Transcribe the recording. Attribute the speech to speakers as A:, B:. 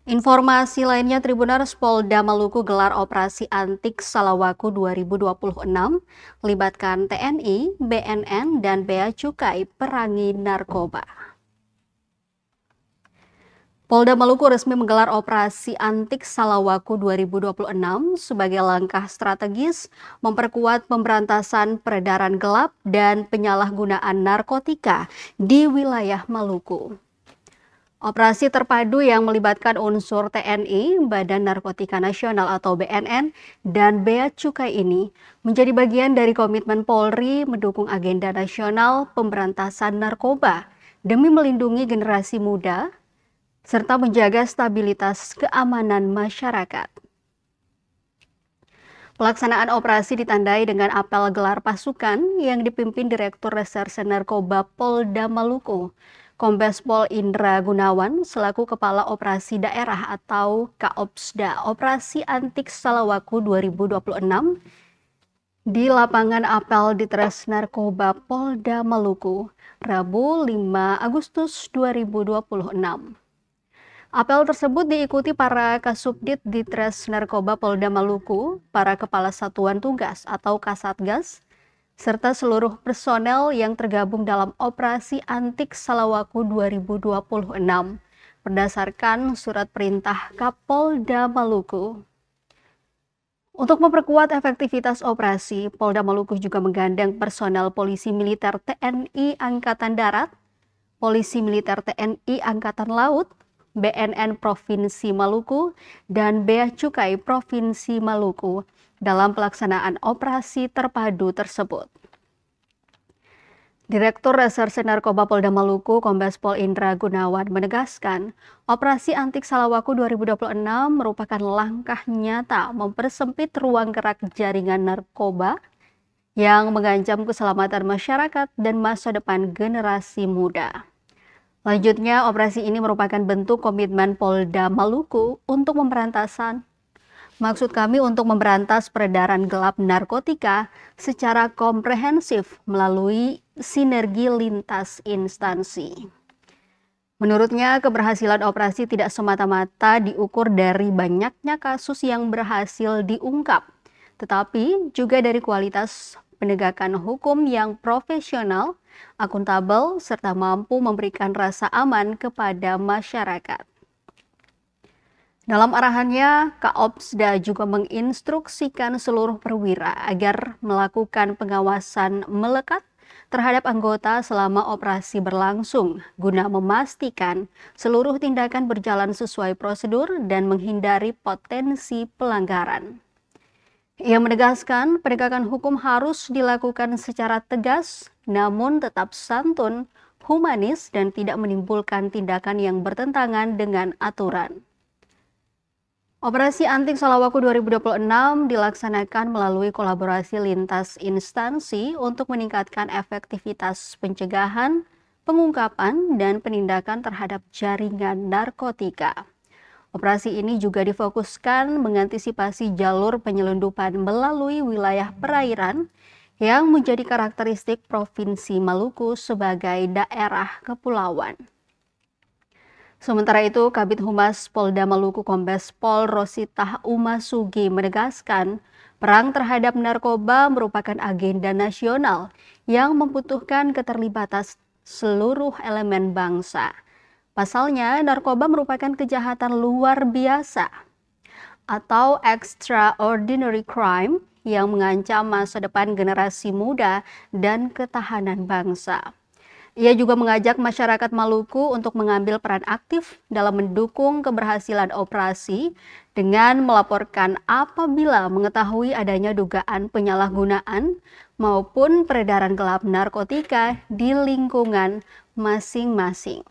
A: Informasi lainnya, Tribuners Polda Maluku gelar operasi antik Salawaku 2026, melibatkan TNI, BNN, dan Bea Cukai perangi narkoba. Polda Maluku resmi menggelar operasi antik Salawaku 2026 sebagai langkah strategis memperkuat pemberantasan peredaran gelap dan penyalahgunaan narkotika di wilayah Maluku. Operasi terpadu yang melibatkan unsur TNI, Badan Narkotika Nasional atau BNN, dan Bea Cukai ini menjadi bagian dari komitmen Polri mendukung agenda nasional pemberantasan narkoba demi melindungi generasi muda serta menjaga stabilitas keamanan masyarakat. Pelaksanaan operasi ditandai dengan apel gelar pasukan yang dipimpin Direktur Reserse Narkoba Polda Maluku, Kombes Pol Indra Gunawan selaku Kepala Operasi Daerah atau Kaopsda Operasi Antik Salawaku 2026 di lapangan apel Ditres Narkoba Polda Maluku, Rabu 5 Agustus 2026. Apel tersebut diikuti para Kasubdit Ditres Narkoba Polda Maluku, para Kepala Satuan Tugas atau Kasatgas, serta seluruh personel yang tergabung dalam Operasi Antik Salawaku 2026 berdasarkan surat perintah Kapolda Maluku. Untuk memperkuat efektivitas operasi, Polda Maluku juga menggandeng personel Polisi Militer TNI Angkatan Darat, Polisi Militer TNI Angkatan Laut, BNN Provinsi Maluku, dan Bea Cukai Provinsi Maluku dalam pelaksanaan operasi terpadu tersebut. Direktur Reserse Narkoba Polda Maluku, Kombes Pol Indra Gunawan menegaskan, Operasi Antik Salawaku 2026 merupakan langkah nyata mempersempit ruang gerak jaringan narkoba yang mengancam keselamatan masyarakat dan masa depan generasi muda. Lanjutnya, operasi ini merupakan bentuk komitmen Polda Maluku untuk memberantas peredaran gelap narkotika secara komprehensif melalui sinergi lintas instansi. Menurutnya, keberhasilan operasi tidak semata-mata diukur dari banyaknya kasus yang berhasil diungkap, tetapi juga dari kualitas penegakan hukum yang profesional, akuntabel, serta mampu memberikan rasa aman kepada masyarakat. Dalam arahannya, Kaopsda juga menginstruksikan seluruh perwira agar melakukan pengawasan melekat terhadap anggota selama operasi berlangsung guna memastikan seluruh tindakan berjalan sesuai prosedur dan menghindari potensi pelanggaran. Ia menegaskan penegakan hukum harus dilakukan secara tegas, namun tetap santun, humanis, dan tidak menimbulkan tindakan yang bertentangan dengan aturan. Operasi Antik Salawaku 2026 dilaksanakan melalui kolaborasi lintas instansi untuk meningkatkan efektivitas pencegahan, pengungkapan, dan penindakan terhadap jaringan narkotika. Operasi ini juga difokuskan mengantisipasi jalur penyelundupan melalui wilayah perairan yang menjadi karakteristik Provinsi Maluku sebagai daerah kepulauan. Sementara itu, Kabid Humas Polda Maluku Kombes Pol Rositah Umasugi menegaskan perang terhadap narkoba merupakan agenda nasional yang membutuhkan keterlibatan seluruh elemen bangsa. Pasalnya, narkoba merupakan kejahatan luar biasa atau extraordinary crime yang mengancam masa depan generasi muda dan ketahanan bangsa. Ia juga mengajak masyarakat Maluku untuk mengambil peran aktif dalam mendukung keberhasilan operasi dengan melaporkan apabila mengetahui adanya dugaan penyalahgunaan maupun peredaran gelap narkotika di lingkungan masing-masing.